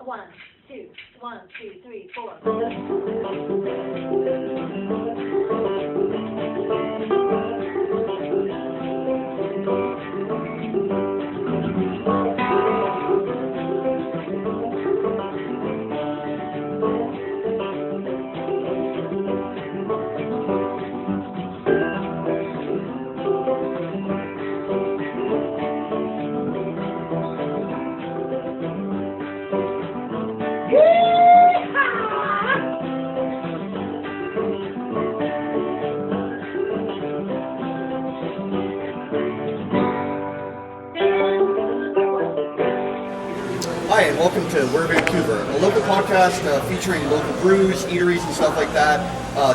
1, 2, 1, 2, 3, 4. Hi, and welcome to We're Vancouver, a local podcast featuring local brews, eateries, and stuff like that.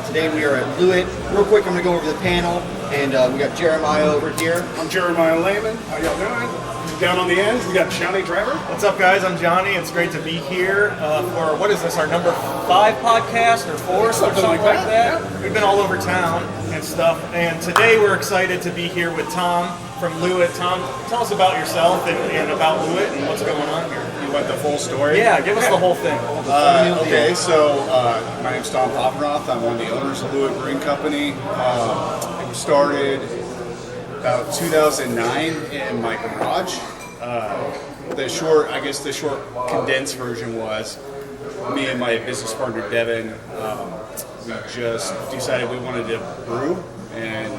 Today we are at Loowit. Real quick, I'm going to go over the panel, and we got Jeremiah over here. I'm Jeremiah Lehman. How y'all doing? Down on the end, we got Johnny Driver. What's up, guys? I'm Johnny. It's great to be here for, what is this, our number 5 podcast or 4 or something like that? Yeah. We've been all over town and stuff, and today we're excited to be here with Tom from Loowit. Tom, tell us about yourself and about Loowit and what's going on here. You want the full story? Yeah, give us the whole thing. Okay, so my name's Tom Poffenroth. I'm one of the owners of Loowit Brewing Company. It was started about 2009 in my garage. The short condensed version was me and my business partner Devin. We just decided we wanted to brew and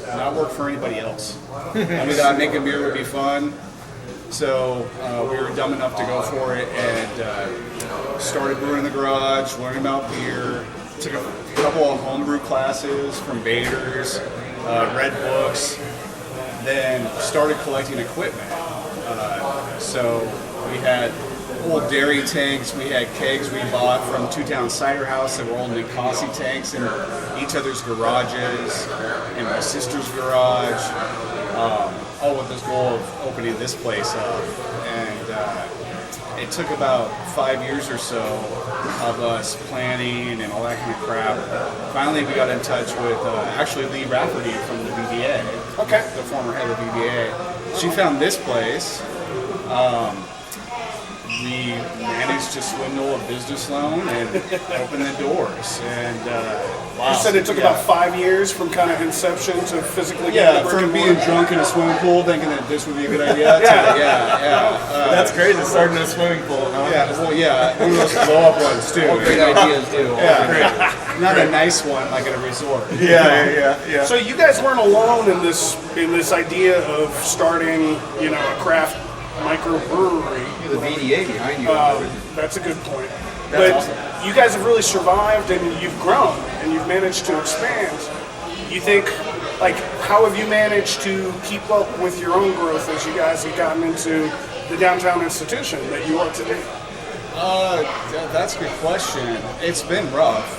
not work for anybody else. We thought making beer would be fun, so we were dumb enough to go for it and started brewing in the garage, learning about beer. Took a couple of homebrew classes from Bader's, read books, then started collecting equipment. So we had old dairy tanks, we had kegs we bought from Two Town Cider House that were old Ninkasi tanks in each other's garages, in my sister's garage, all with this goal of opening this place up. And it took about 5 years or so of us planning and all that kind of crap. Finally, we got in touch with actually Lee Rafferty from the BBA, the former head of the BBA. She found this place. We managed to swindle a business loan and open the doors. And You said it took about 5 years from kind of inception to physically get the brick from and being mortar? drunk in a swimming pool, thinking that this would be a good idea. That's crazy, starting in a swimming pool, huh? One of those blow-up ones too. Great ideas, too. Not a nice one like at a resort. Yeah. So you guys weren't alone in this idea of starting, a craft microbrewery. The VDA behind you. That's a good point. That's But you guys have really survived and you've grown and you've managed to expand. You think, how have you managed to keep up with your own growth as you guys have gotten into the downtown institution that you are today? That's a good question. It's been rough.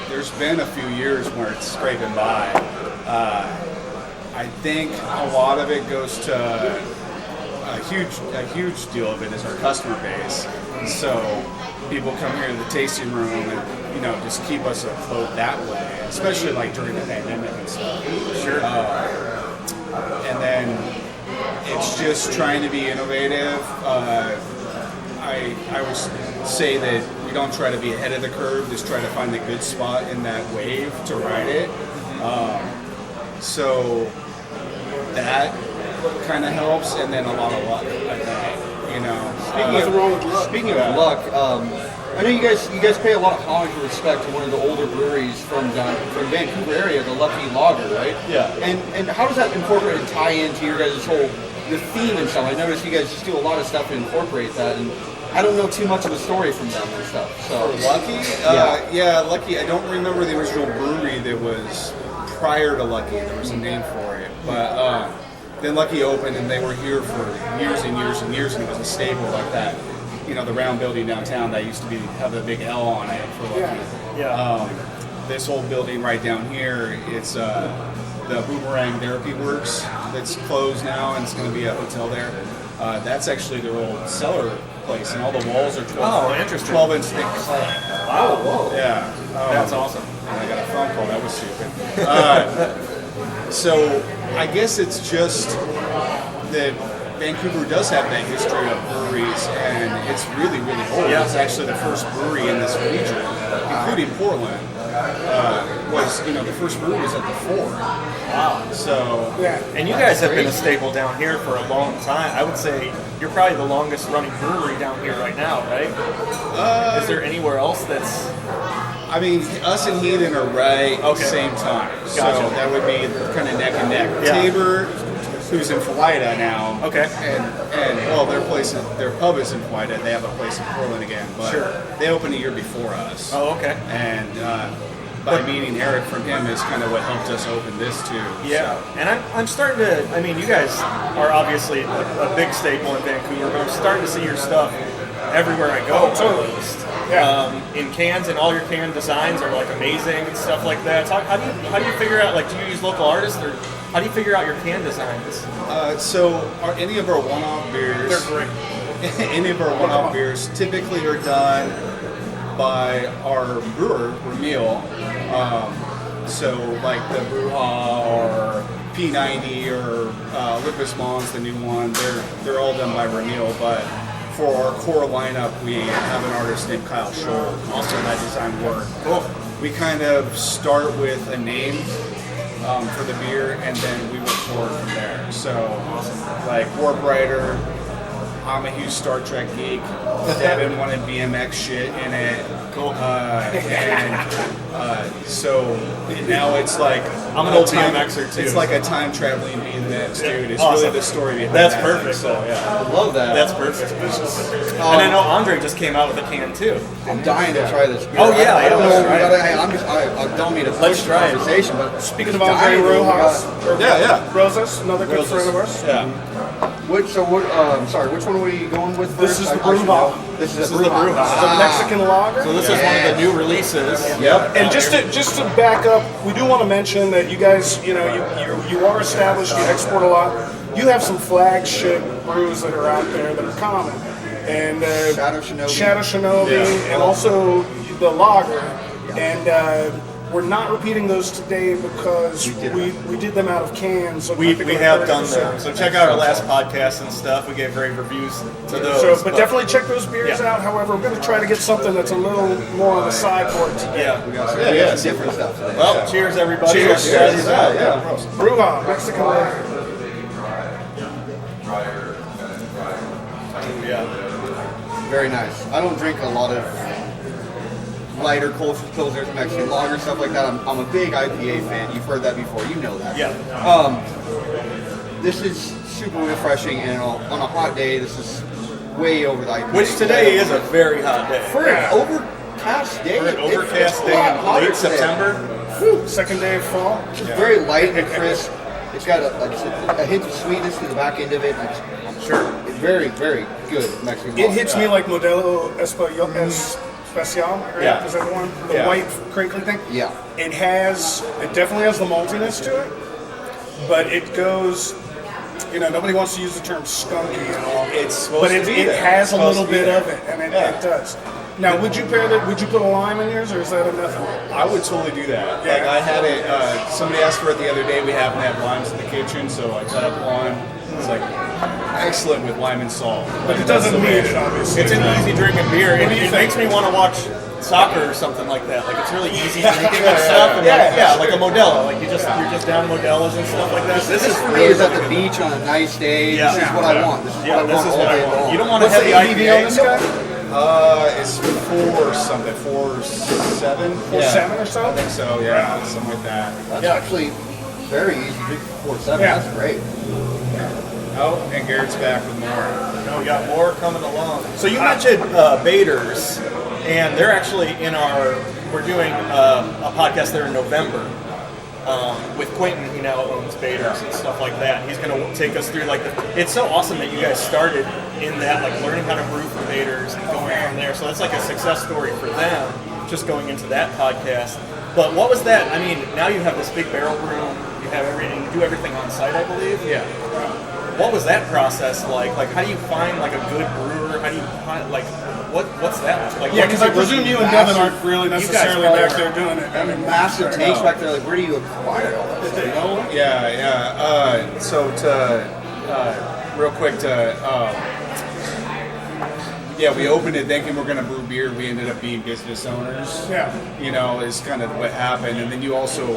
There's been a few years where it's scraping by. I think a lot of it goes to a huge deal of it is our customer base. So people come here to the tasting room and just keep us afloat that way, especially during the pandemic and stuff. Sure. And then it's just trying to be innovative. I would say that we don't try to be ahead of the curve, just try to find the good spot in that wave to ride it. So that kind of helps, and then a lot of luck, I think. Speaking of luck, I know you guys pay a lot of homage and respect to one of the older breweries from Vancouver area, the Lucky Lager, right? Yeah. And how does that incorporate and tie into your guys' whole the theme and stuff? I noticed you guys just do a lot of stuff to incorporate that, and I don't know too much of the story from them and stuff. So Lucky? Lucky. I don't remember the original brewery that was prior to Lucky. There was a name for it, but then Lucky opened, and they were here for years and years and years, and it was a staple like that. The round building downtown that used to have the big L on it for Lucky. This old building right down here, it's the Boomerang Therapy Works that's closed now, and it's going to be a hotel there. That's actually their old cellar place, and all the walls are 12 inch thick clay. Wow. Whoa. Yeah. That's awesome. And I got a phone call. That was stupid. So I guess it's just that Vancouver does have that history of breweries, and it's really, really old. Yeah. It's actually the first brewery in this region, including Portland. The first brewery was at the Fort. Wow. So, Yeah. And you guys have been a staple down here for a long time. I would say you're probably the longest running brewery down here right now, right? Is there anywhere else that's... I mean, us and Heaton are right at the Okay. same time. So Gotcha. that would be kind of neck and neck. Yeah. Tabor, who's in Philida now. Okay. And well, their pub is in Philida. They have a place in Portland again, but Sure. they opened a year before us. Oh, okay. And by meeting Eric from him is kind of what helped us open this too. Yeah, and I'm starting to, I mean, you guys are obviously a big staple in Vancouver, but I'm starting to see your stuff everywhere I go. totally. At least. Yeah. In cans, and all your can designs are like amazing and stuff like that. So how do you figure out, like, do you use local artists, or how do you figure out your can designs? Any of our one-off beers, They're great. any of our one-off beers typically are done by our brewer, Ramil. So like the Bruja or P90 or Lipus Mons, the new one, they're all done by Ramil. But for our core lineup, we have an artist named Kyle Scholl, also that design work. Cool. We kind of start with a name for the beer, and then we work forward from there. So, like Warp Rider, I'm a huge Star Trek geek. Devin wanted BMX shit in it. Cool. So now it's like I'm an old BMXer too. It's like a time traveling BMX dude. It's Awesome. really the story behind That's that. perfect. So yeah. I love that. That's perfect. And I know Andre just came out with a can too. I'm dying to try this beer. Oh, yeah, I don't yeah, know. let's try I don't mean to Let's push the try it. conversation, but Speaking of I'm Andre dying to- Rojas, or Yeah. Rosas, another good friend of ours. Yeah. Which one are we going with This first? is the I should know. Bruja. This is This the is the Bruja. Bruja. It's a Mexican lager. So this is one of the new releases. Yep. And just to back up, we do want to mention that you guys, you are established, you export a lot. You have some flagship brews that are out there that are common, and Shadow Shinobi. and also the lager. And we're not repeating those today because we did them out of cans. So We I think we're have 30%. done them. So check out our last podcast and stuff. We gave rave reviews to those. So, but definitely check those beers Yeah. out. However, we're going to try to get something that's a little more on the sideboard today. Yeah. We got some different stuff today. Well, cheers everybody. Cheers. Cheers. Yeah. Bruja, Mexican lager. Yeah. Very nice. I don't drink a lot of lighter Pilsners, Mexican lager, stuff like that. I'm a big IPA fan. You've heard that before. You know that. Yeah. This is super refreshing, and on a hot day, this is way over the IPA. Which today is a very hot day. for an overcast day. For an overcast It's a day lot in hotter late today. September. Second day of fall. It's very light and crisp. It's got a hint of sweetness to the back end of it. Sure. It's very, very good Mexican It lager. hits me like Modelo Especial, right? Yeah. Is that the one? The Yeah. white crinkly thing? Yeah. It definitely has the maltiness to it, but it goes, nobody wants to use the term skunky and all. It's supposed But to be it there. has a It's supposed little to be bit there. of it, and it does. Now, would you put a lime in yours, or is that enough? I would totally do that. Yeah. Like I had it. Somebody asked for it the other day. We happen to have limes in the kitchen, so I cut up one. It's like excellent with lime and salt. But it doesn't mean it, obviously. It's an easy drinking beer. What do you It think? makes me want to watch soccer or something like that. Like, it's really easy drinking and stuff. And like a Modelo. Like you're just down Modelos and stuff like that. This is for me is at the beach on a nice day. Yeah. This is what I want. This is what I want this is all what I day want. long. You don't want a What's the heavy ABV on this IPA. guy? It's 4-7, 4.7. 4.7 or so? I think so. Yeah, something like that. That's actually very easy to drink 4.7. Yeah. That's great. Oh, and Garrett's back with more. No, we got more coming along. So you mentioned Baders, and they're actually we're doing a podcast there in November with Quentin, who now owns Baders and stuff like that. He's going to take us through, it's so awesome that you guys started in that, like learning how to brew for Baders and going from there. So that's like a success story for them, just going into that podcast. But what was that? I mean, now you have this big barrel room, you have everything, you do everything on site, I believe? Yeah. What was that process like? Like, how do you find like a good brewer? How do you find what's that like? Yeah, because I presume you and Devin aren't really necessarily probably back there doing it. I mean, Massive tanks back there. Like, where do you acquire all that stuff? Yeah. So to real quick to, we opened it thinking we're going to brew beer. We ended up being business owners. Yeah. You know, is kind of what happened. And then you also,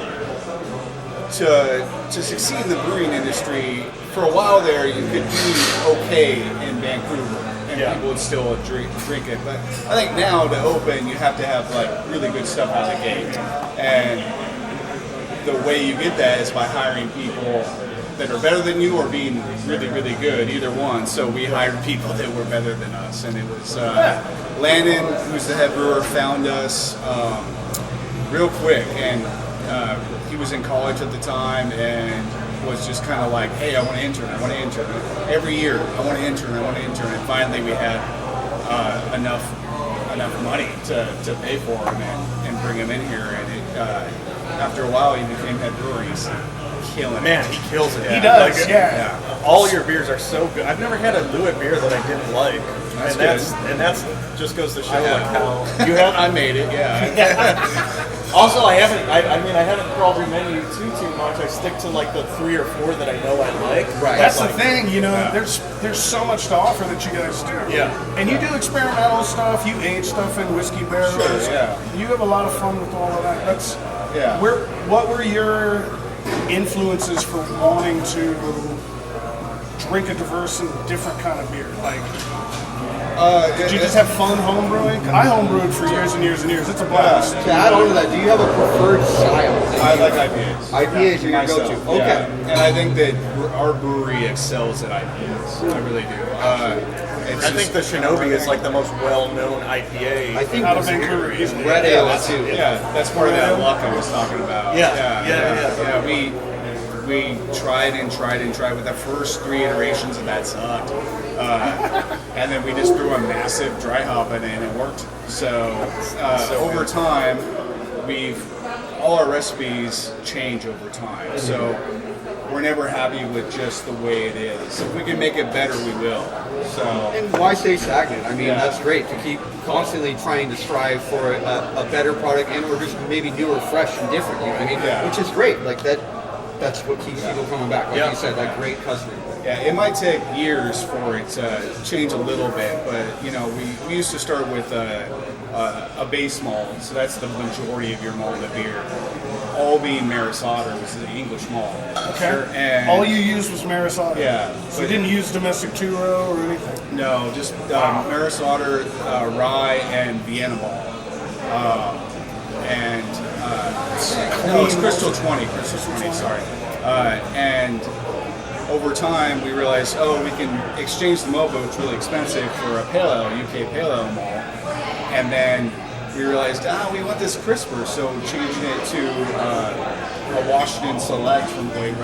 to succeed in the brewing industry, for a while there, you could be okay in Vancouver. And people would still drink it. But I think now to open, you have to have like really good stuff out of the gate. And the way you get that is by hiring people that are better than you or being really, really good, either one. So we hired people that were better than us. And it was Landon, who's the head brewer, found us real quick. And he was in college at the time and was just kind of like, hey, I want to intern. Every year, I want to intern. And finally we had enough money to pay for him and bring him in here. And after a while, he became head brewer. He's killing it. Man, he kills it. He does, Like, yeah. All your beers are so good. I've never had a Loowit beer that I didn't like. That's That's just goes to show like how you have. I made it, yeah. Also, I haven't crawled your menu too much. I stick to like the 3 or 4 that I know I like. Right. That's Like, the thing, you know. There's so much to offer that you guys do. Yeah. And you do experimental stuff. You age stuff in whiskey barrels. Sure, yeah. You have a lot of fun with all of that. Yeah. What were your influences for wanting to drink a diverse and different kind of beer? Like, did you just have fun homebrewing? I homebrewed for years and years and years. It's a blast. To add on to that, do you have a preferred style? I like IPAs. IPAs are your Myself, go-to. Okay. yeah. And I think that our brewery excels at IPAs. I really do. I think the Shinobi is like the most well-known IPA. I think Out of Vancouver, easily. Red Ale too. Yeah, that's part of that luck I was talking about. Yeah. We tried with the first 3 iterations and that sucked. And then we just threw a massive dry hop in it and it worked. So over time, all our recipes change over time. So we're never happy with just the way it is. If we can make it better, we will. So. And why stay stagnant? I mean, that's great to keep constantly trying to strive for a better product and or just maybe newer, fresh, and different. You know what I mean? Which is great. Like that's what keeps people coming back. Like you said, that great customer. Yeah, it might take years for it to change a little bit, but you know, we used to start with a base malt, so that's the majority of your malted beer. All being Maris Otter, which is an English malt. Okay. And All you used was Maris Otter. Yeah. So you didn't use domestic two-row or anything? No, just Maris Otter, rye, and Vienna malt. It's Crystal 20, sorry. And over time, we realized, we can exchange the malt, but it's really expensive for a pale ale, UK pale ale malt. And then we realized, we want this crisper, so changing it to a Washington Select from Great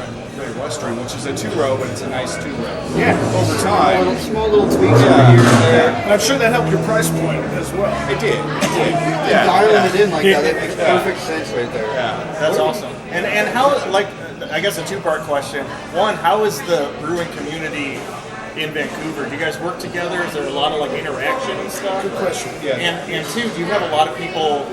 Western, which is a 2-row, but it's a nice 2-row. Yeah. Over time, Small little tweaks here and there. And I'm sure that helped your price point as well. it did. Dialing it in like that, it makes perfect sense right there. Yeah. That's awesome. And how, like, I guess a 2-part question. One, how is the brewing community in Vancouver? Do you guys work together? Is there a lot of like interaction and stuff? Good question. Yeah. And 2, do you have a lot of people,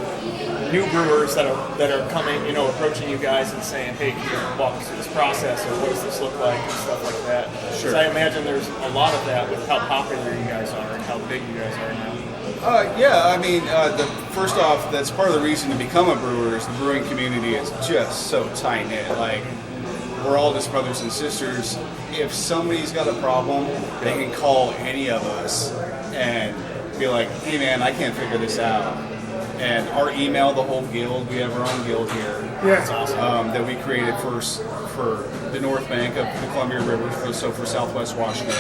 new brewers that are coming, approaching you guys and saying, hey, can you walk us through this process, or what does this look like, and stuff like that? Sure. Because I imagine there's a lot of that with how popular you guys are and how big you guys are now. First off, that's part of the reason to become a brewer is the brewing community is just so tight-knit. Like, we're all just brothers and sisters. If somebody's got a problem, they can call any of us and be like, hey man, I can't figure this out. And our email, the whole guild, we have our own guild here. Yeah, it's awesome. That we created first for the North Bank of the Columbia River, so for Southwest Washington.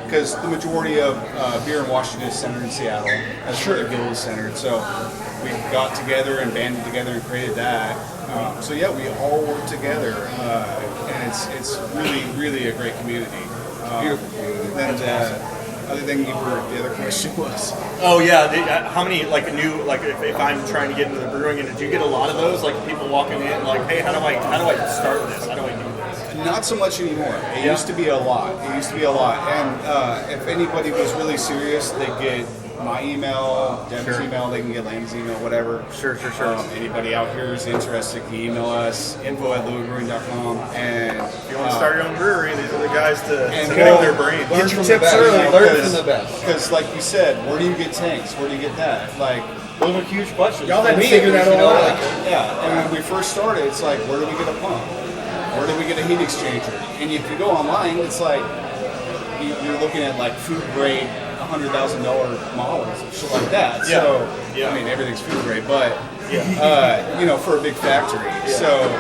Because the majority of beer in Washington is centered in Seattle. That's where the guild is centered. So we got together and banded together and created that. We all work together, and it's really, really a great community. Other thing the other question was. Oh yeah, how many if I'm trying to get into the brewing, and do you get a lot of those, like people walking in like, hey, how do I start this? How do I do this? Not so much anymore. It used to be a lot. And if anybody was really serious, they get my email, Devin's email, they can get Landon's email, whatever. Sure. Anybody out here is interested can email us, info@loowitbrewing.com. And If you want to start your own brewery, these are the guys to and pick go- their brains. Learn your from the tips best. early. Learn from the best. Because, like you said, where do you get tanks? Where do you get that? Like, Those are huge questions. Y'all had to Me, figure that you know, all out. like, yeah. And when we first started, it's like, where do we get a pump? Where do we get a heat exchanger? And if you go online, it's like you're looking at like food grade $100,000 models and shit like that. Yeah. So Yeah. I mean, everything's food grade, but for a big factory. Yeah. So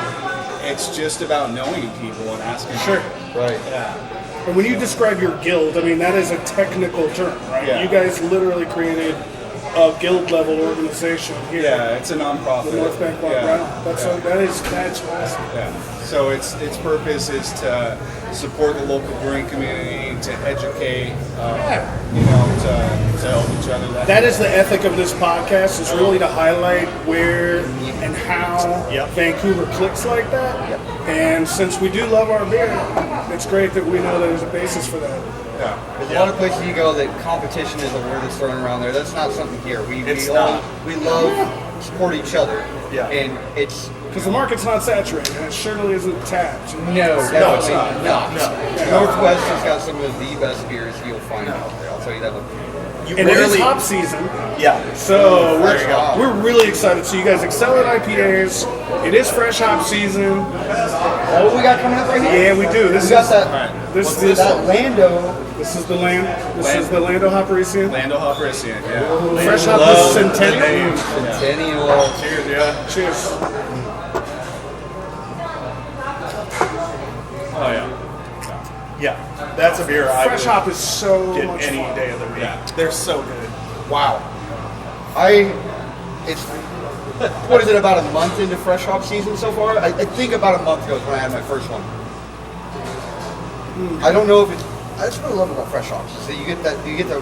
it's just about knowing people and asking. Sure. right. Yeah. And when you describe your guild, I mean, that is a technical term, right? Yeah. You guys literally created a guild level organization here. Yeah, it's a nonprofit. The North Bank Bar. Yeah. Wow. That's awesome. Yeah. So its purpose is to support the local brewing community, to educate, to help each other. That is the ethic of this podcast, is really to highlight where and how Yep. Vancouver clicks like that. And since we do love our beer, it's great that we know there's a basis for that. Yeah. There's a lot of places you go that competition is a word that's thrown around there. That's not something here. It's not. We love support each other. Yeah. And it's Because the market's not saturated, and it surely isn't tapped. definitely not. not. No. Northwest has got some of the best beers you'll find out there. I'll tell you that one. You And it is rarely, hop season, yeah. so There you go. we're really excited. So you guys excel at IPAs. It is fresh hop season. Oh, what we got coming up right here? Yeah, we do. This We got is that. this is That Lando. this is the Lando Hopperician. Lando Hopperician, yeah. Fresh hop Love is Centennial. Centennial. Cheers, yeah. Cheers. Oh yeah. Yeah, that's a beer I Fresh would hop is so get much any fun. day of the week. Yeah. They're so good. Wow. It's what is it, about a month into fresh hop season so far? I think about a month ago is when I had my first one. I don't know if it's, that's what I love about fresh hops, is that you get the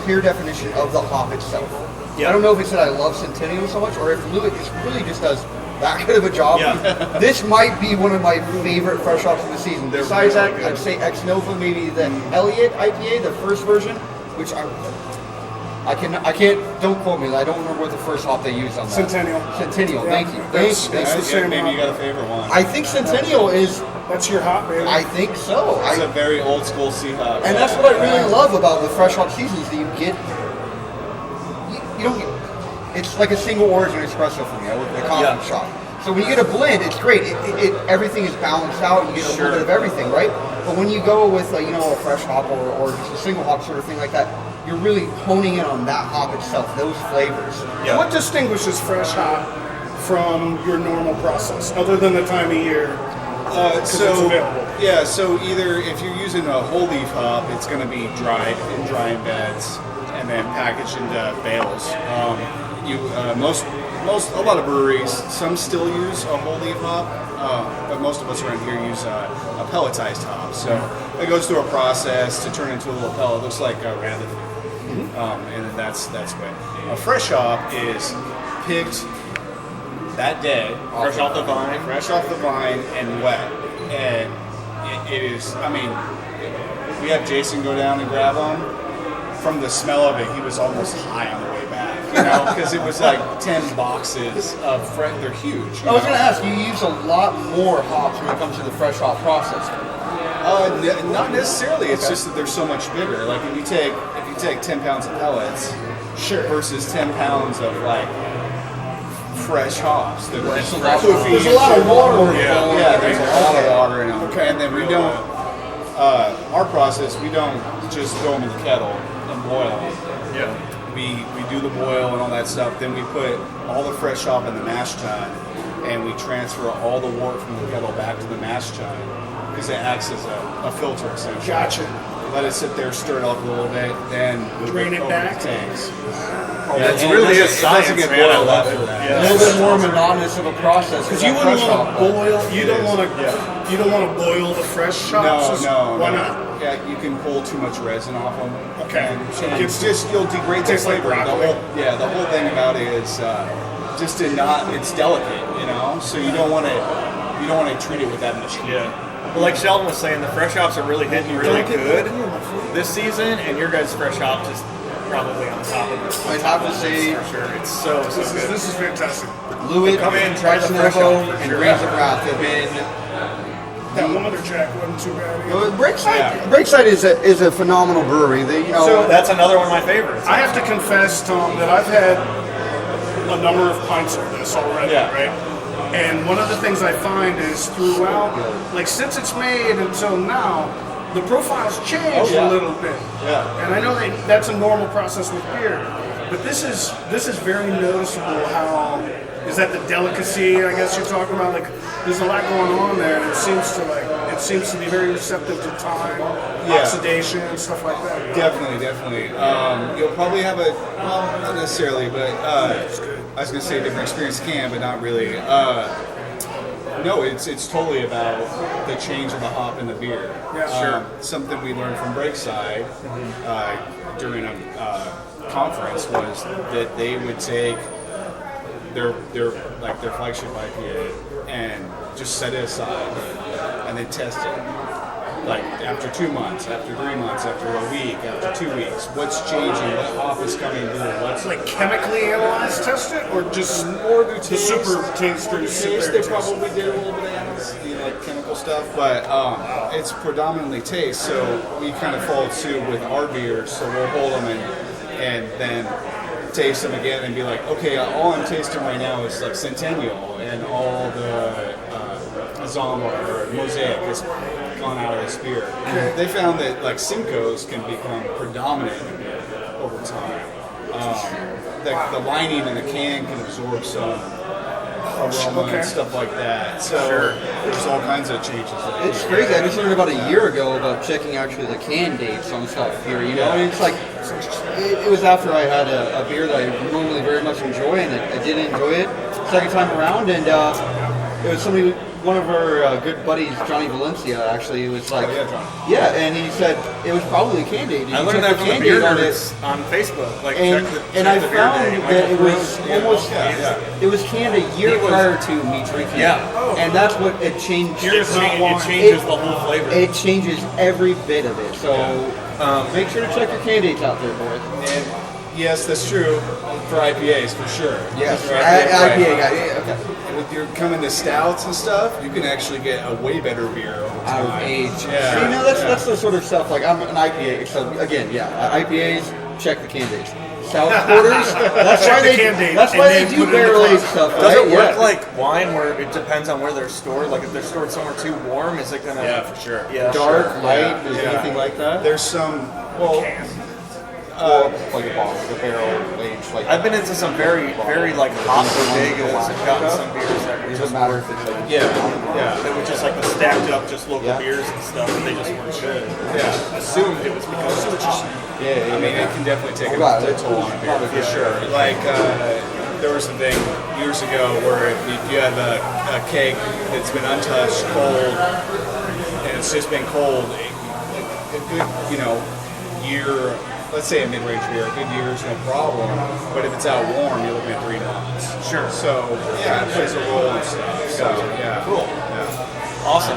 clear definition of the hop itself. Yeah. I don't know if it's that I love Centennial so much, or if Loowit just does that good of a job. Yeah. This might be one of my favorite fresh hops of the season. They're Besides really that, good. I'd say Ex Nova, maybe the Elliott IPA, the first version, which I can't, don't quote me, I don't remember what the first hop they used on that. Centennial, Yeah. thank you. That's- Thank that's you. the same Maybe you hop. got a favorite one. I think Centennial is, That's your hop, baby. I think so. It's a very old school sea hop. And that's what I really love about the fresh hop seasons, that you get, you don't get, it's like a single origin espresso for me. I work at a coffee Yeah. shop. So when you get a blend, it's great. Everything is balanced out. You get a Sure. little bit of everything, right? But when you go with a fresh hop or just a single hop sort of thing like that, you're really honing in on that hop itself, those flavors. Yeah. What distinguishes fresh hop from your normal process, other than the time of year? It's available. Yeah, so either if you're using a whole leaf hop, it's going to be dried in drying beds and then packaged into bales. A lot of breweries, some still use a whole leaf hop, but most of us around here use a pelletized hop. So it goes through a process to turn into a little pellet. It looks like a rabbit, and then that's what. A fresh hop is picked that day, Fresh off the vine. fresh off the vine and wet, and it is. I mean, we have Jason go down and grab them. From the smell of it, he was almost high on the way back, because it was like 10 boxes of fresh. They're huge. I was going to ask, you use a lot more hops when it comes to the fresh hop process. Not necessarily. It's just that they're so much bigger. Like if you take 10 pounds of pellets, versus 10 pounds of like fresh hops. There's a lot of water. Yeah, there's a lot of water in them. Okay. And then we don't. Our process, we don't just throw them in the kettle and boil them. Yeah. We do the boil and all that stuff. Then we put all the fresh hop in the mash tun, and we transfer all the wort from the kettle back to the mash tun because it acts as a filter essentially. Gotcha. Let it sit there, stir it up a little bit, then move Drain it over back. the tanks. It's And really it a doesn't science, get man. I boiled love after it. that. Yeah. A little bit more monotonous of a process. Because with you that wouldn't fresh want hop, to but- boil. You don't want to. You don't want to boil the fresh hops. No. Why not? Yeah, you can pull too much resin off them. Okay. And it's just you'll degrade the Tastes like flavor. broccoli. The whole thing about it is just to not. It's delicate, So you don't want to treat it with that much heat. Yeah. But like Sheldon was saying, the fresh hops are really hitting really good this season, and your guys' fresh hop just probably on top of it. I'd have to say For sure, it's so good. This is fantastic. Loowit, Come in, try the fresh Novo, out for and sure. Grains of Wrath have been. That Limiter Jack wasn't too bad either. Breakside is a phenomenal brewery. They, you know, So That's another one of my favorites. I have to confess, Tom, that I've had a number of pints of this already, Yeah. right? And one of the things I find is throughout, like since it's made until now, the profile's changed a little bit. Yeah. And I know that's a normal process with beer, but this is very noticeable. How is that the delicacy? I guess you're talking about. Like, there's a lot going on there, and it seems to be very receptive to time, oxidation, and stuff like that. Definitely. You'll probably have not necessarily, but I was going to say a different experience can, but not really. No, it's totally about the change of the hop in the beer. Yeah, sure. Something we learned from Breakside during a conference was that they would take their flagship IPA and just set it aside and then test it. Like after 2 months, after 3 months, after a week, after 2 weeks, what's changing? What hop is coming through? What's Like chemically analyzed, test it, or just more the the taste? super tasters? sit Taste, there they and taste? probably did a little bit of analysis, like chemical stuff, but it's predominantly taste. So we kind of followed suit with our beers. So we'll hold them and then taste them again and be like, okay, all I'm tasting right now is like Centennial, and all the Zama or Mosaic has gone out of this beer. They found that like Simcoes can become predominant in beer over time. The lining in the can can absorb some aroma and stuff like that. So there's all kinds of changes. it's crazy. I just learned about a year ago about checking actually the can dates on stuff here. You know, and it's like it was after I had a beer that I normally very much enjoy, and I didn't enjoy it second time around, and it was somebody. One of our good buddies, Johnny Valencia, actually was like, yeah, and he said it was probably a can date. I learned that from the beer nerds on Facebook. Like, And I found that it was almost it was canned a year prior to me drinking. Yeah. it. And that's what it changed. It changes the whole flavor. It changes every bit of it. So make sure to check your can dates out there, boys. And yes, that's true for IPAs for sure. Yes, For IPA guy. Yeah, okay. If you're coming to stouts and stuff, you can actually get a way better beer over Out time. of age. Yeah. See, no, that's the sort of stuff. Like I'm an IPA, so again, IPAs check the can dates. South quarters. That's Check why the they. can date That's and why then they put do it in the barrel aged closet. stuff. Does right? it work Yeah. like wine, where it depends on where they're stored? Like if they're stored somewhere too warm, is it gonna? Yeah, for sure. Yeah, dark, sure. light, is anything like that? There's some, Like a bottle, like a barrel aged, like. I've been into some very like hot bodegas and gotten some beers that were It just doesn't matter if it's like. yeah. they were just like the stacked up just local Yeah. beers and stuff, and they just weren't good. Yeah. Assumed it was because of the hot. Yeah, I mean, it can definitely take a Got it. toll on a beer for sure. Like, there was a thing years ago where if you have a keg that's been untouched, cold, and it's just been cold, a good, year, let's say a mid-range beer, a good year is no problem, but if it's out warm, you're looking at 3 months. Sure. So, yeah, it plays a role and stuff. So, yeah. Cool. Yeah. Awesome.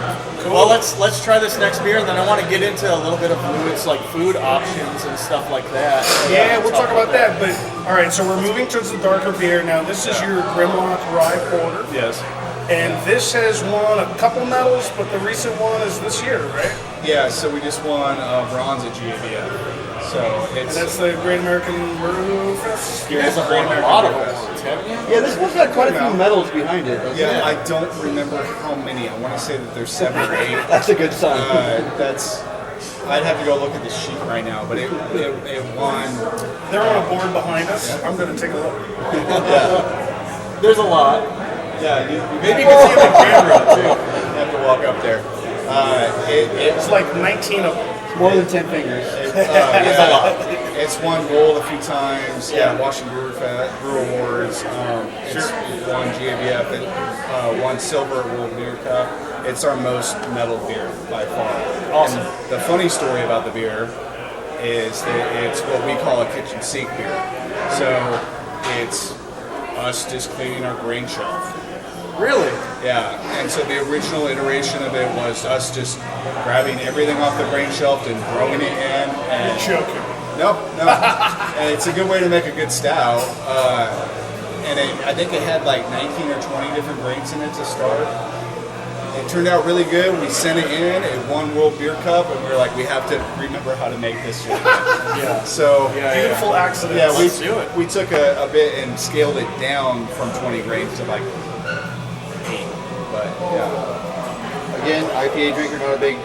Well, let's try this next beer, and then I want to get into a little bit of Loowit's like food options and stuff like that. Yeah, we'll talk about that. But all right, so we're moving towards the darker beer now. This is your Grimlock Rye Porter, Yes. and this has won a couple medals, but the recent one is this year, right? Yeah, so we just won bronze at GABF. So And it's that's the Great American Brew Fest. You guys have won a lot of awards, haven't you? Yeah, this one's got quite a few medals behind it. doesn't yeah, it? I don't remember how many. I want to say that there's 7 or 8. That's a good sign. I'd have to go look at the sheet right now, but it won. They're on a board behind us. I'm going to take a look. There's a lot. Yeah, Maybe you can see it on camera too. you have to walk up there. It's like 19 of them. More than 10 fingers. It's won gold a few times. Yeah, Washington Brew Awards. It's won GABF. It won silver at World Beer Cup. It's our most medal beer by far. Awesome. And the funny story about the beer is that it's what we call a kitchen sink beer. So it's us just cleaning our grain shelf. Really? Yeah, and so the original iteration of it was us just grabbing everything off the grain shelf and throwing it in. And Joking. No. And it's a good way to make a good stout. And I think it had like 19 or 20 different grains in it to start. It turned out really good. We sent it in. It won World Beer Cup, and we were like, we have to remember how to make this shit. So beautiful accident. yeah, Let's do it. we took a bit and scaled it down from 20 grains to like 8. But yeah. Again, IPA drinker, not a big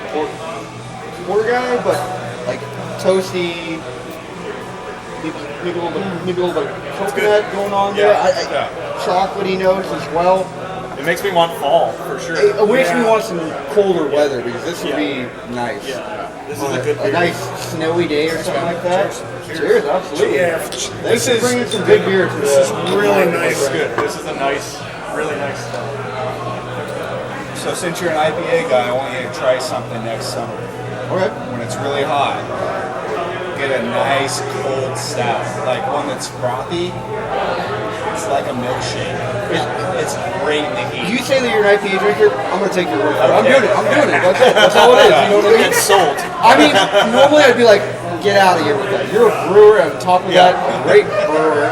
porter guy, but like toasty, maybe a little bit of coconut going on there. Chocolatey notes as well. It makes me want fall for sure. It makes me want some colder weather because this would be nice. This is a good A beer. nice snowy day or something like that. Cheers, absolutely. Yeah, This is bringing some big beer to This is the really nice. It's good. This is a nice, really nice stuff. So since you're an IPA guy, I want you to try something next summer. Okay. When it's really hot, get a nice cold stout, like one that's frothy. It's like a milkshake. It's great in the heat. You say that you're an IPA drinker, I'm gonna take your word for it. I'm doing it. That's all it is. You know what I mean? It's sold. I mean, normally I'd be like, get out of here with that. You're a brewer, and on top of that, a great brewer,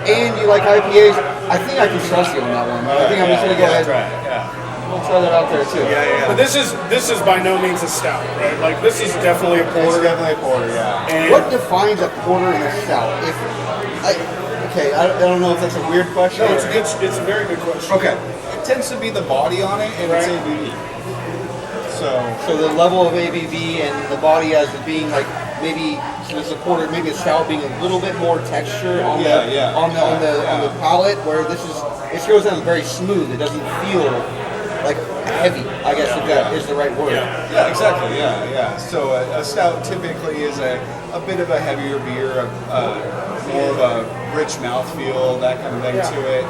and you like IPAs. I think I can trust you on that one. I think I'm just gonna go ahead. Try it. Yeah. I'll try that out there too. But this is by no means a stout, right? Like this is definitely a It's porter. definitely a porter, yeah. And What defines a porter and a stout? I don't know if that's a weird question. no, it's a very good question. Okay. It tends to be the body on it and it's Right. ABV. So the level of ABV and the body as it being like maybe so this is a porter, maybe a stout being a little bit more texture on on the palate, where this goes down very smooth. It doesn't feel like heavy. I guess if that is the right word. Yeah, exactly. Yeah. So a stout typically is a bit of a heavier beer, more of a rich mouthfeel, that kind of thing to it.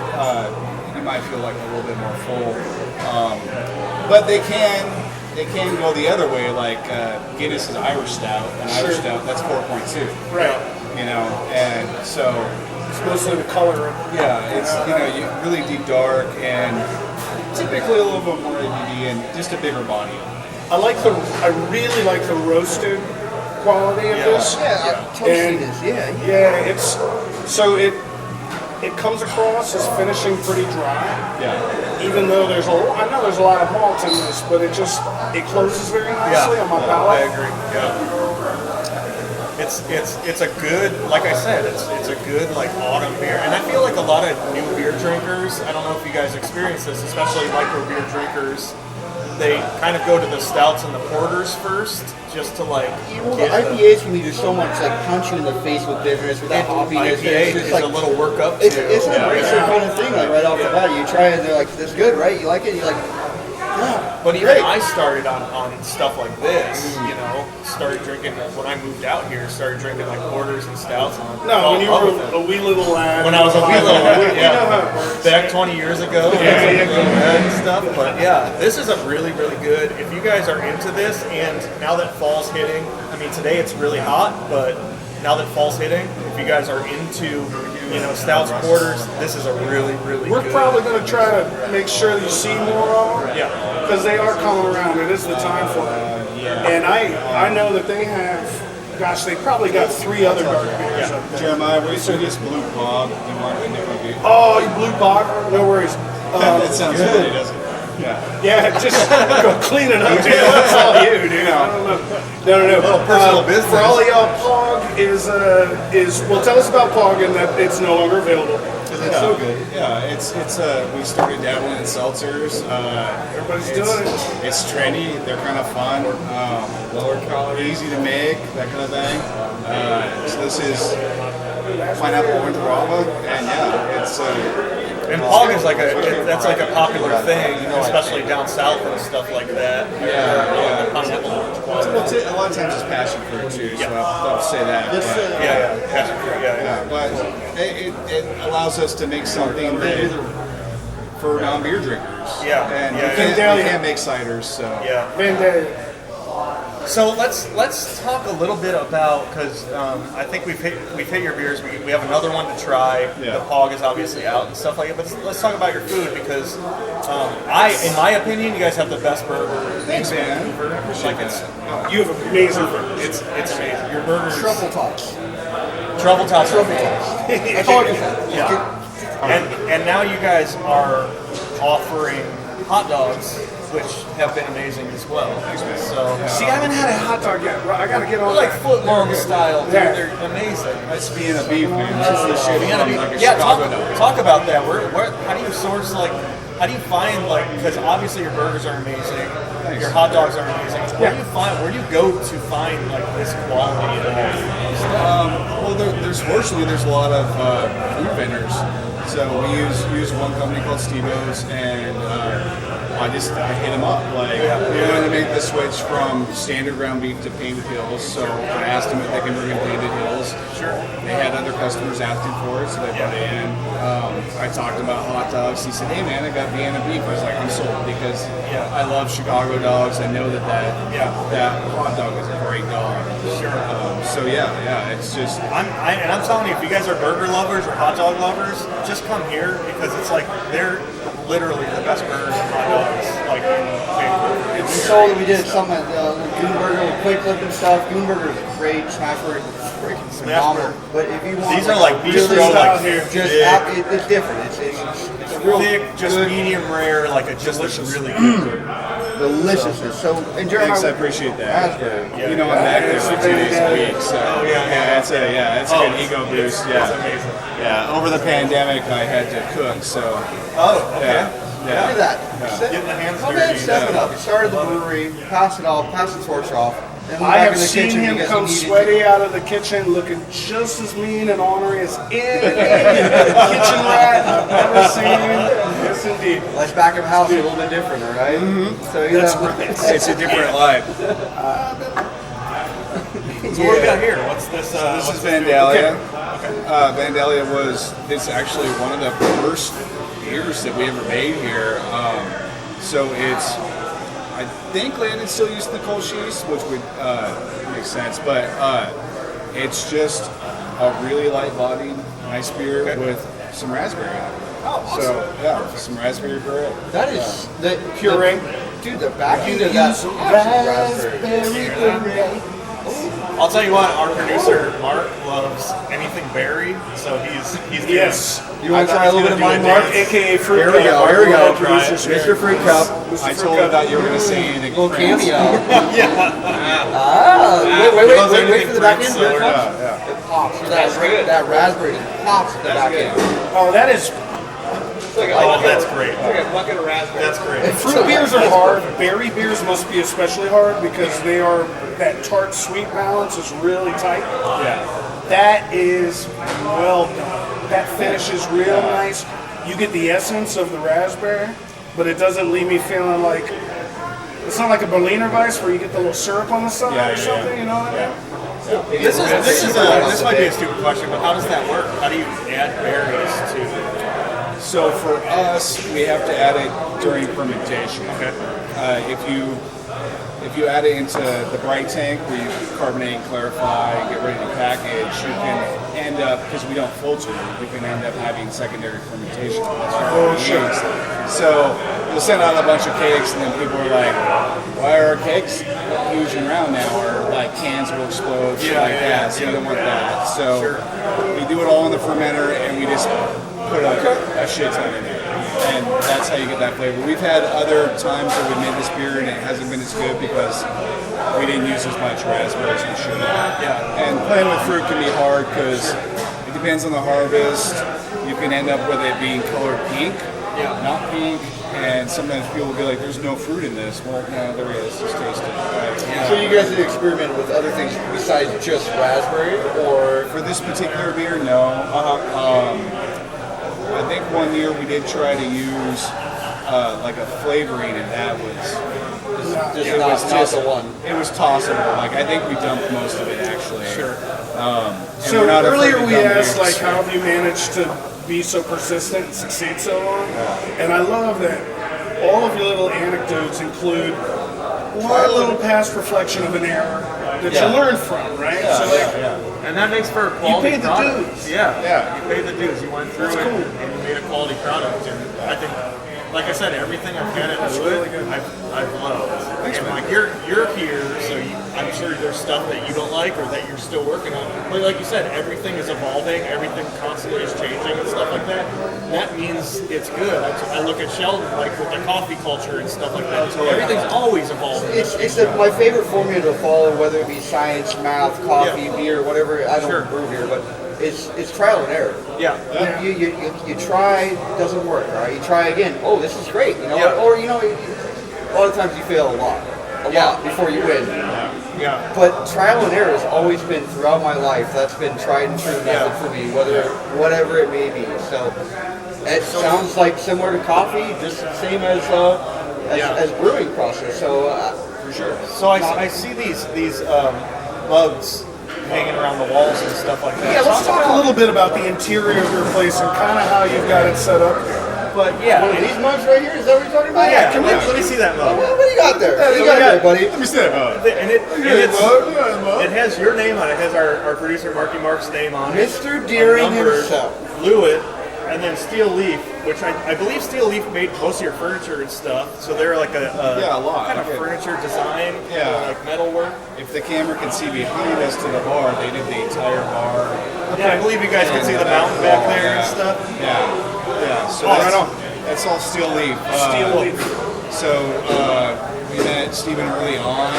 You might feel like a little bit more full, but they can go the other way. Like Guinness's Irish Stout, Stout that's 4.2. Right. You know, and so It's mostly the color. yeah, it's really deep dark and typically a little bit more ABV and just a bigger body. I really like the roasted quality of this. Toastiness. Yeah, it comes across as finishing pretty dry. Yeah. Even though there's a lot of malt in this, but it closes very nicely on my palate. I agree. Yeah. It's a good, like I said, it's a good like autumn beer, and I feel like a lot of new beer drinkers. I don't know if you guys experience this, especially micro beer drinkers. They kind of go to the stouts and the porters first, just to like. The IPAs can be just so much like punch you in the face with bitterness, with that hoppiness. IPA It's is like a little workup. it's too. an abrasive kind of thing. Like right off the bat, you try it, and they're like, "This is good, right? You like it?" And you're like, "Yeah." But even great. I started on stuff like this, started drinking when I moved out here, started drinking like porters and stouts. And No, when you fell in were love with it. a wee little lad. When I was a wee little We lad, know how it works. back 20 years ago, and stuff. But yeah, this is a really, really good. If you guys are into this, and now that fall's hitting, I mean today it's really hot, but now that fall's hitting, if you guys are into stouts, porters, this is a really, really We're good. probably going to try to make sure that you see more of them. Yeah. Because they are coming around. It is the time for them. And I know that they have, gosh, they probably got 3 other dark beers up there. Jeremiah, we saw this blue bog. You want a different beer? Oh, you blue bog? No worries. That sounds funny, doesn't it? Yeah, just go clean it up, dude. That's all you, dude. I don't know. No. personal business. For all of y'all, Pog is well, tell us about Pog and that it's no longer available. It's so good. Yeah, it's we started dabbling in seltzers. Everybody's doing it. It's trendy. They're kind of fun. Lower calorie, easy to make, that kind of thing. So this is pineapple orange guava, and it's. And Pog is that's like a popular thing, especially down south and stuff like that. Pineapple orange Well, a lot of times it's passion fruit too, so I'll say that. passion fruit, But it allows us to make something that for non-beer drinkers. Yeah. And Yeah, we can't make ciders, so. Yeah. Van Day. So let's talk a little bit about, because I think we've hit your beers. We have another one to try. Yeah. The Pog is obviously out and stuff like that. But let's talk about your food, because in my opinion, you guys have the best burger. Thanks, man. Like it's You have amazing burgers. it's amazing. Your burgers. Truffle tops. Truffle tops. Truffle tops. That's all I can say. Yeah. And now you guys are offering hot dogs, which have been amazing as well. So See, I haven't had a hot dog yet. I gotta get on like that. foot long style, dude. Yeah. They're amazing. That's being a beef, man. This is the shit from like a Yeah, Chicago dog. talk about that. How do you source, like, how do you find, like, because obviously your burgers are amazing, your hot dogs are amazing. Where do you go to find, like, this quality of Well, there's a lot of food vendors. So we use one company called Steve-O's, and I hit them up. Like, we wanted to make the switch from standard ground beef to Painted Hills, so I asked them if they can bring in Painted Hills. Sure. They had other customers asking for it, so they brought it in. I talked about hot dogs. He said, "Hey man, I got Vienna beef." I was like, "I'm sold," because I love Chicago dogs. I know that hot dog is a great dog. Sure. So it's just. I'm telling you, if you guys are burger lovers or hot dog lovers, just come here, because it's like they're literally the best burgers and hot dogs. Like, We sold. We did some at Goonburger with quick clip and stuff. Goonburger is great. Smashburger is freaking phenomenal. But if you want, These are like really, bistro, like, it's different. It's a real thick, just good, medium rare, like a really good. deliciousness. So, and Jeremiah, Thanks, I appreciate that. raspberry. You know, I'm back there for 2 days a week, so it's a good ego boost. That's amazing. Yeah. Over the pandemic, I had to cook, so Oh, okay. Look at that. Getting the hands Come in, dirty. step it up. He started the brewery, passed the torch off. Then went I back have in the seen kitchen him because come he needed sweaty out of the kitchen looking just as mean and ornery as any kitchen rat I've ever seen. Yes, indeed. Let's back of house a little bit different, all right? So That's right. it's a different life. So what do we got here? What's this? This is Vandalia. Vandalia it's actually one of the first beers that we ever made here. So I think Landon still used the Kolsch's, which would make sense, but it's just a really light-bodied, nice beer with some raspberry in it. Oh, awesome. So, some raspberry puree. that is the Puree. Dude, the back end of that raspberry puree. I'll tell you what, our producer Mark loves anything berry, so he's doing Yes. You want to try a little bit of mine, Mark? AKA Fruit Here we Cup. go. Here we go. Try it. Mr. Fruit Cup. I told him that you were going to say anything. Little French. cameo. Yeah. Ah, He loves wait anything for the back fruit, end. so Here it comes. Yeah. It pops. That raspberry pops at the back end. Oh, that is. Oh, that's great. bucket of raspberry. That's great. Fruit beers are hard. Berry beers must be especially hard because that tart sweet balance is really tight. Yeah. That is well done. That finish is real nice. You get the essence of the raspberry, but it doesn't leave me feeling like it's not like a Berliner Weiss where you get the little syrup on the side or something. You know what I mean? This might be a stupid question, but how does that work? How do you add berries to? So for us, we have to add it during fermentation. Okay. If you add it into the bright tank where you carbonate, clarify, and get ready to package, you can end up, because we don't filter, you can end up having secondary fermentation. Oh, sure. So you'll send out a bunch of cakes, and then people are like, "Why are our cakes huge and round now?" Or like cans will explode, shit like that. So you don't want that. So we do it all in the fermenter, and we just put a shit ton in there. And that's how you get that flavor. We've had other times where we made this beer and it hasn't been as good because we didn't use as much raspberries as we should have. Yeah. And playing with fruit can be hard because it depends on the harvest. You can end up with it being colored pink, not pink. And sometimes people will be like, "There's no fruit in this." Well, no, there is. Just taste it. So you guys did experiment with other things besides just raspberry, or For this particular beer, no. I think one year we did try to use like a flavoring, and that was just not the one? It was tossable. Like I think we dumped most of it actually. Sure. So earlier we asked, like, how have you managed to be so persistent and succeed so long? And I love that all of your little anecdotes include one little past reflection of an error that you learn from, right? And that makes for a quality paid the product. dues. Yeah, you paid the dues. You went through it and you made a quality product. And I think, like I said, everything I've had at Loowit, I've loved. And like you're here, so I'm sure there's stuff that you don't like or that you're still working on. But like you said, everything is evolving, everything constantly is changing and stuff like that. And that means it's good. I look at Sheldon, like with the coffee culture and stuff like that. Everything's always evolving. My favorite formula to follow, whether it be science, math, coffee, beer, whatever. I don't brew beer, but it's trial and error. Yeah. You try, doesn't work. All right, you try again. Oh, this is great. You know, or a lot of times you fail a lot before you win. Yeah. But trial and error has always been throughout my life. That's been tried and true method for me, whatever it may be. So it sounds like similar to coffee, just the same as brewing process. So for sure. So I see these mugs hanging around the walls and stuff like that. Yeah, let's talk a little bit about the interior of your place and kind of how you've got it set up. But yeah, one of these mugs right here, is that what you're talking about? Yeah, let me see that mug. What do you got there? What do you got there, buddy? Let me see that mug. And it has your name on it. It has our producer Marky Mark's name on it. Mr. Deering himself. Loowit, and then Steel Leaf, which I believe Steel Leaf made most of your furniture and stuff. So they're like a lot. kind of furniture design, like metal work. If the camera can see behind us to the bar, they did the entire bar. Yeah, I believe you guys can see the mountain back there and stuff. Yeah. So that's all Steel Leaf. Steel Leaf. So we met Stephen early on.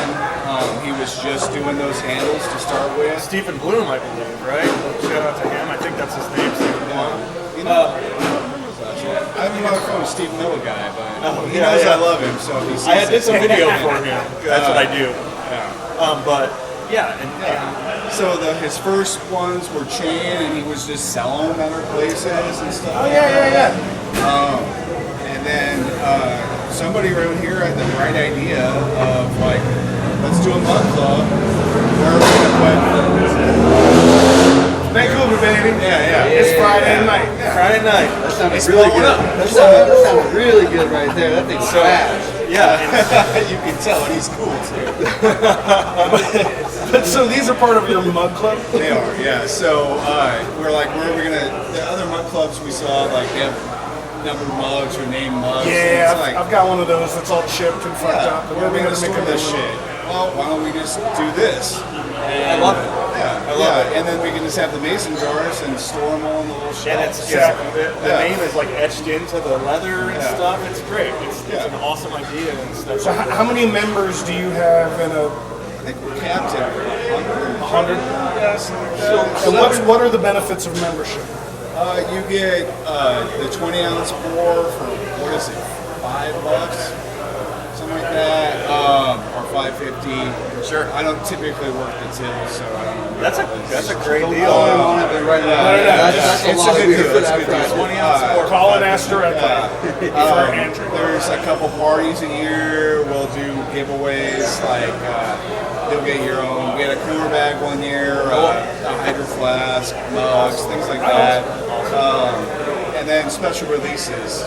He was just doing those handles to start with. Stephen Bloom, I believe, right? Shout out to him. I think that's his name, Stephen Bloom. You know, I have my phone, Steve Miller guy, but he knows I love him, so he sees I did some video for him. That's what I do. But so his first ones were chain, and he was just selling them at our places and stuff. Oh yeah. And then somebody around here had the bright idea of like, let's do a mug club. Where are we gonna play? Vancouver, baby. Yeah. It's Friday night. Friday night. That sounded really good. That sounded really good right there. That thing's fast. Yeah. You can tell, and he's cool too. But so these are part of your mug club? They are, yeah. So we're like, where are we gonna? The other mug clubs we saw, like they have numbered mugs or named mugs. Yeah, it's like, I've got one of those that's all chipped and fucked up. Where are we gonna store this shit? Well, why don't we just do this? I love it. I love it. And then we can just have the mason jars and store them all in the little shelves. And the name is like etched into the leather and stuff. It's great. It's an awesome idea and stuff. So how many members do you have in a? I think we're capped at 100. Yes. So what are the benefits of membership? You get the 20-ounce pour for what is it, $5? Something like that, or $5.50. Sure. I don't typically work the till, so I don't know. That's a great deal. That's a lot of beer for that price. 20-ounce pour. Call and ask directly. There's a couple parties a year. We'll do giveaways like you'll get your own. We had a cooler bag one year, a hydro flask, mugs, things like that. And then special releases.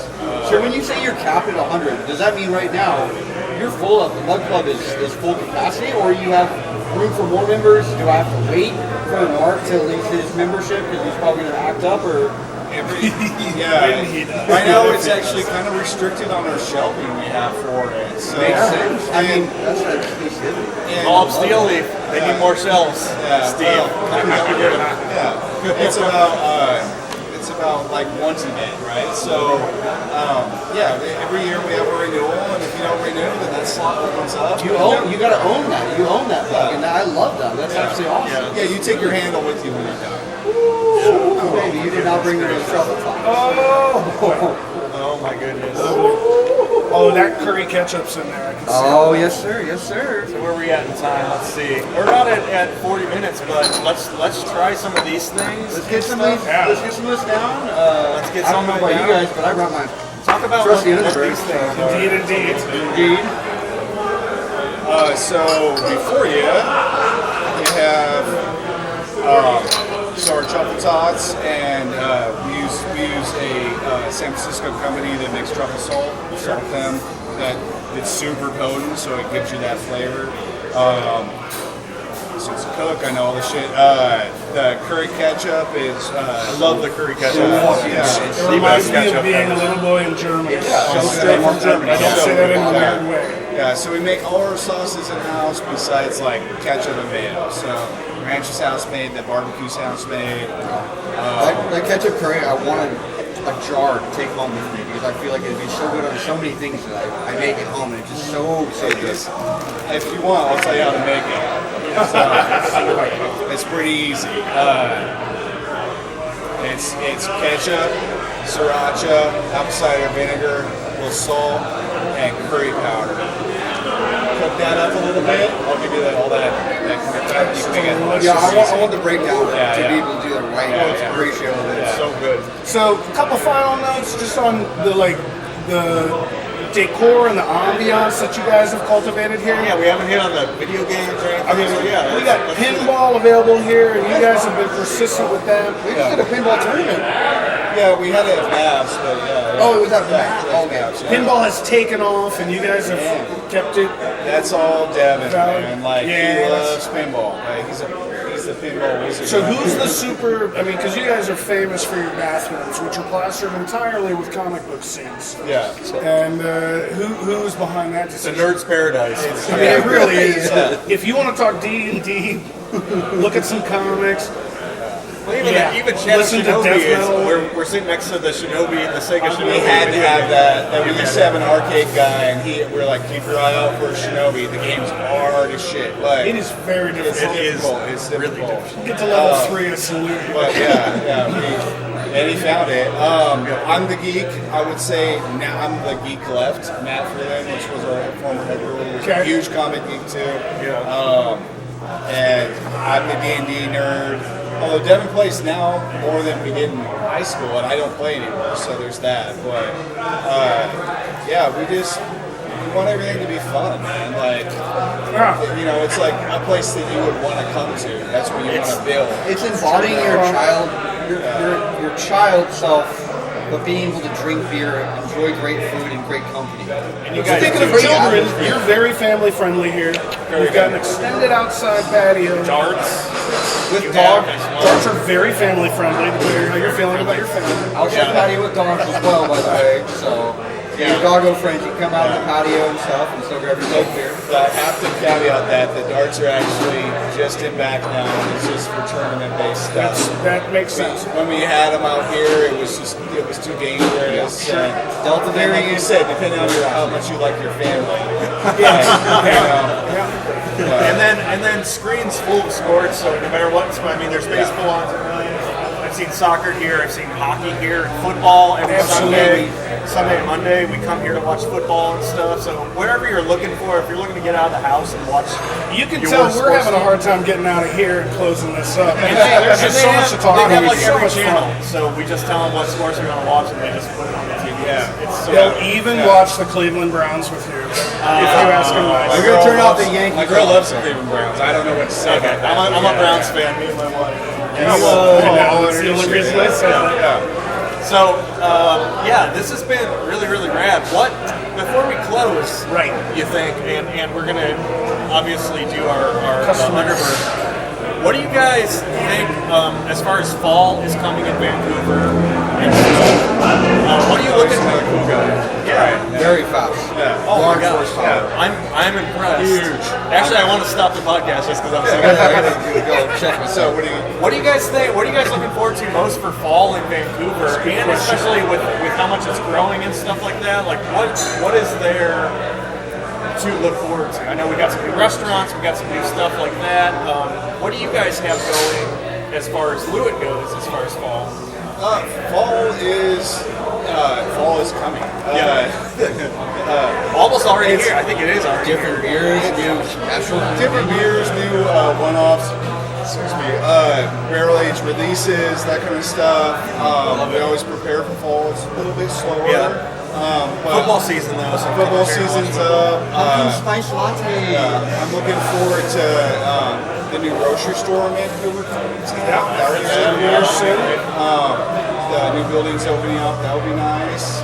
So when you say you're capped at 100, does that mean right now you're full of, the mug club is full capacity, or you have room for more members? Do I have to wait for Mark to leave his membership because he's probably going to act up, or? Right now it's actually kind of restricted on our shelving we have for it. So Makes sense. I mean, that's not exclusivity. All up Steel Leaf. They need more shelves. Steve. It's about like once a day, right? So every year we have a renewal, and if you don't renew, then that slot opens up. You got to own that. You own that bug, and I love that. That's actually awesome. Yeah, you take your handle with you when you're done. Ooh, baby, you did not bring me those truffle tops. Oh my goodness. Oh, that curry ketchup's in there. I can see. Oh, yes, sir. Yes, sir. So where are we at in time? Let's see. We're about at 40 minutes, but let's try some of these things. Let's get some of these. Let's get some of this down. Let's get I don't some know of it about you down. guys, but I brought my Talk about trusty what Underberg. these things are. Indeed. So before you have our truffle tots, and we use a San Francisco company that makes truffle salt. We salt them. it's super potent, so it gives you that flavor. So it's cook, I know all the shit. The curry ketchup is. I love the curry ketchup. Yeah, It reminds me of being a little boy in Germany. So straight from Germany. I don't say that in a weird way. Yeah, so we make all our sauces in house besides like ketchup and mayo. So ranch is house made, the barbecue's house made. Like ketchup curry, I wanted a jar to take home with me because I feel like it'd be so good on so many things that I make at home, and it's just so good. If you want, I'll tell you how to make it. It's pretty easy. It's ketchup, sriracha, apple cider vinegar, a little salt, and curry powder. Cook that up a little bit. I'll give you all that. Yeah, I want the breakdown Yeah, to yeah. be able to do the right ratio of it. It's so good. So, a couple final notes just on the decor and the ambiance that you guys have cultivated here. Yeah, we haven't hit on the video games or anything. I mean, so yeah, we got pinball available here, and you guys have been persistent with that. We just did a pinball tournament. Yeah, we had it at Babs, but yeah. Oh, it was at Yeah, Babs. Babs, yeah. Pinball has taken off, and you guys have kept it. That's all Devin, man. Like, Yeah, he loves pinball. Like, he's the pinball wizard. So who's the super? I mean, because you guys are famous for your bathrooms, which are plastered entirely with comic book scenes. Yeah. And who's behind that It's a decision? nerd's paradise. I mean, it really is. If you want to talk D&D, look at some comics. Well, even Yeah. even Shadow Listen to Shinobi death is. metal. We're sitting next to the Shinobi, the Sega Shinobi. We had to video have game. that. And we used to have an arcade guy, and we're like, keep your eye out for a Shinobi. The game's hard as shit. Like, It is very it's difficult. difficult. It's really difficult. Get to level 3 and salute. But and he found it. I'm the geek. I would say now I'm the geek left. Matt Freeland, which was our former head brewer, was a Okay. huge comic geek too. And I'm the D&D nerd. Although Devin plays now more than we did in high school, and I don't play anymore, so there's that. But we want everything to be fun, man. Like, it's like a place that you would want to come to. That's where you want to build. It's embodying your child, your child self, but being able to drink beer, enjoy great food, and great company. And you guys Speaking of Great children, atmosphere. you're very family friendly here. You've got an extended outside patio. darts. With You dog, have as well. Darts are very family friendly. Depending on how you're feeling about your family. outside patio with dogs as well, by the way. So, your doggo friends, you can come out on the patio and stuff and still grab your dog beer. I have to caveat that the darts are actually just in back now. It's just for tournament-based stuff. That makes sense. When we had them out here, it was too dangerous. Delta And like you variant. said, depending on how much you like your family. And then screens full of sports. So no matter what, I mean, there's baseball on a million. I've seen soccer here. I've seen hockey here. Football every Sunday and Monday. We come here to watch football and stuff. So whatever you're looking for, if you're looking to get out of the house and watch, You can your tell we're sports having a team. hard time getting out of here and closing this up. And There's just so much to talk They have about. like It's so every much channel, fun. so we just tell them what sports we're gonna watch, and they just put it on the TV. Yeah. It's so They'll even watch the Cleveland Browns with you if you ask them We're nicely. going to turn off the Yankees. My girl loves the Cleveland Browns. I don't know what to say. okay. about that. I'm a Browns fan. Me and my wife. That's the only reason I said that. So this has been really, really rad. What before we close, Right. You think, and we're gonna obviously do our Customer. Underbird. What do you guys think as far as fall is coming in Vancouver? And stuff? What are you looking for? Cool guy. Yeah. Very fast. Oh my Large gosh. horsepower. I'm impressed. Huge. Actually, I want to stop the podcast just because I'm so I gotta go check myself. So what do you? What do you guys think? What are you guys looking forward to most for fall in Vancouver, and especially with how much it's growing and stuff like that? Like, what is there to look forward to? I know we got some new restaurants, we got some new stuff like that. What do you guys have going as far as Loowit goes, as far as fall? Fall is coming. Almost already it's here. I think it is already Different beers, new specials. Different beers, new one-offs. Excuse me. Barrel age releases, that kind of stuff. We always prepare for fall. It's a little bit slower. Yeah. But Football season though. So football season's up. Pumpkin spice latte. I'm looking forward to the new grocery store in Vancouver coming to town. That will be Here soon. The new building's opening up. That would be nice.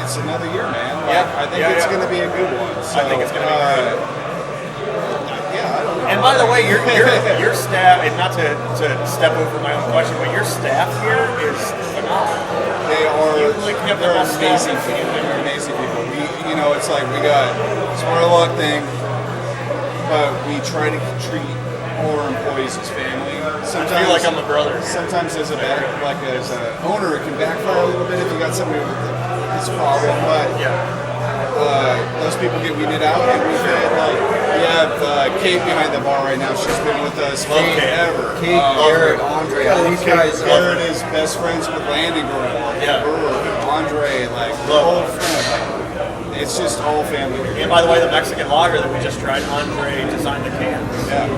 it's another year, man. Yeah. I think it's going to be a good one. So, I think it's going to be great. Yeah, I don't know. And by the way, your staff, and not to step over my own question, but your staff here is phenomenal. They are have the they're best amazing staff. people. They're amazing people. It's like we got smart luck thing, but we try to treat all our employees as family. Sometimes I feel like I'm a brother. Sometimes as an owner, it can backfire a little bit if you got somebody with this problem. But those people get weeded out, and we have Kate behind the bar right now. She's been with us forever. Kate, Garrett, Andre, all these guys. Garrett is best friends with Landon growing up. Yeah. Andre, the whole friend. It's just all family here. And by the way, the Mexican lager that we just tried, Andre designed the cans. Yeah,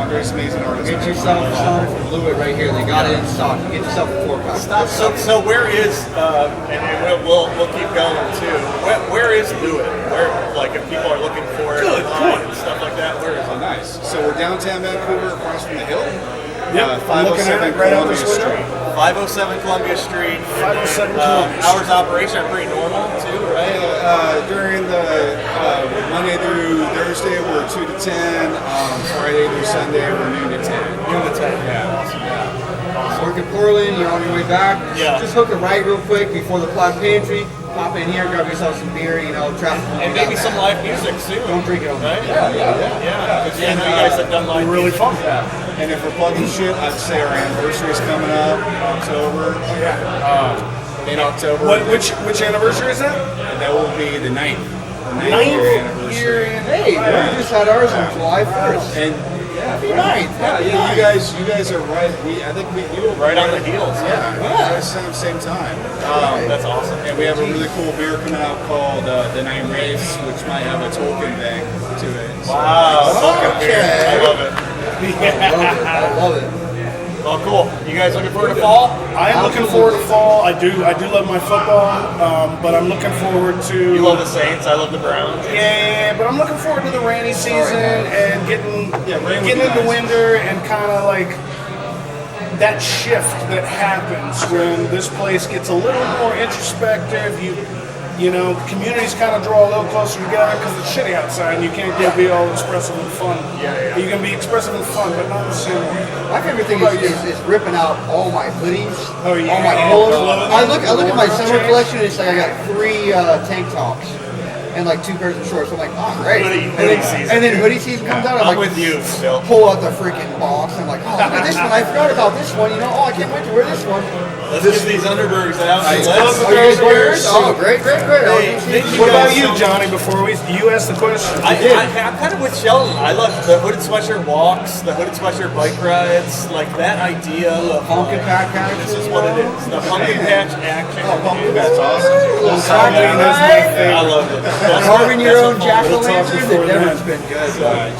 Andre's amazing artist. Get yourself some from Loowit right here. They got it in stock. Get yourself a 4-pack. So where is and we'll keep going too. Where is Loowit? Where if people are looking for it online and stuff like that, where is Oh, it? nice. So we're downtown Vancouver, across from the hill. Yep, I'm looking at it 507 right out Columbia this window. Street. 507 Columbia Street. 507 Columbia Hours of operation are pretty normal too, right? During the Monday through Thursday, we're 2 to 10. Friday through Sunday, we're noon to 10. Noon to 10. Yeah. Work in Portland, you're on your way back. Yeah. Just hook a ride real quick before the Plaid Pantry. Pop in here, grab yourself some beer, traffic. And maybe some live music soon. Don't drink it on Right? Yeah. Because I know you guys have done live Really music. fun. And if we're plugging shit, I'd say our anniversary is coming up October. In October. Which anniversary is that? And that will be the 9th. The 9th Ninth year anniversary. Hey, we just had ours on July 1st. And Happy ninth. you guys are right. I think we do Right on the heels. Yeah, we guys at the same time. That's awesome. And we have a really cool beer coming out called the Nine Race, which might have a Tolkien thing to it. So, Wow. Okay. I love it. I love it. Well, cool. You guys looking forward to fall? I am looking forward to fall. I do love my football, but I'm looking forward to. You love the Saints. I love the Browns. Yeah, but I'm looking forward to the rainy season and getting rain would be into nice. winter and kind of that shift that happens when this place gets a little more introspective. Communities kind of draw a little closer together because it's shitty outside and you can't be all expressive and fun. Yeah. You can be expressive and fun, but not the same way. My favorite thing is ripping out all my hoodies, Oh, yeah. all my Oh, polos. I look at my summer collection. And it's like I got 3 tank tops and 2 pairs of shorts. I'm like, oh great. Hoodie season. And then hoodie season comes out. I'm like, with you, Phil. Pull out the freaking box. I'm like, oh look at this one. I forgot about this one. Oh, I can't wait to wear this one. Let's get these Underbergs out. Oh, you guys wear yours? Oh, great. What about you, Johnny? Before you ask the question. I'm kind of with Sheldon. I love the hooded sweatshirt walks, the hooded sweatshirt bike rides, that idea of Pumpkin patch action. This is what it is. The pumpkin patch action. Oh, pumpkin, that's awesome. Halloween is my I favorite. love it. Carving your own jack. jack-o'-lantern. The Denver's been good.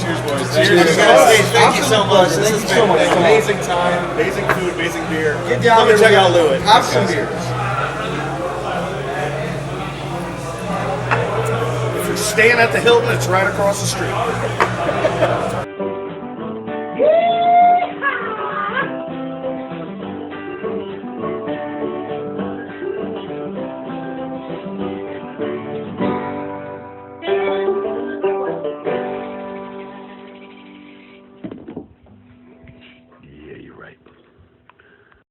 Cheers, boys. Cheers, guys. Hey, thank you so much. This has Thank you so been much. an amazing time, amazing food, amazing beer. Get down Come there. and check out Loowit. Have some beers. If you're staying at the Hilton, it's right across the street.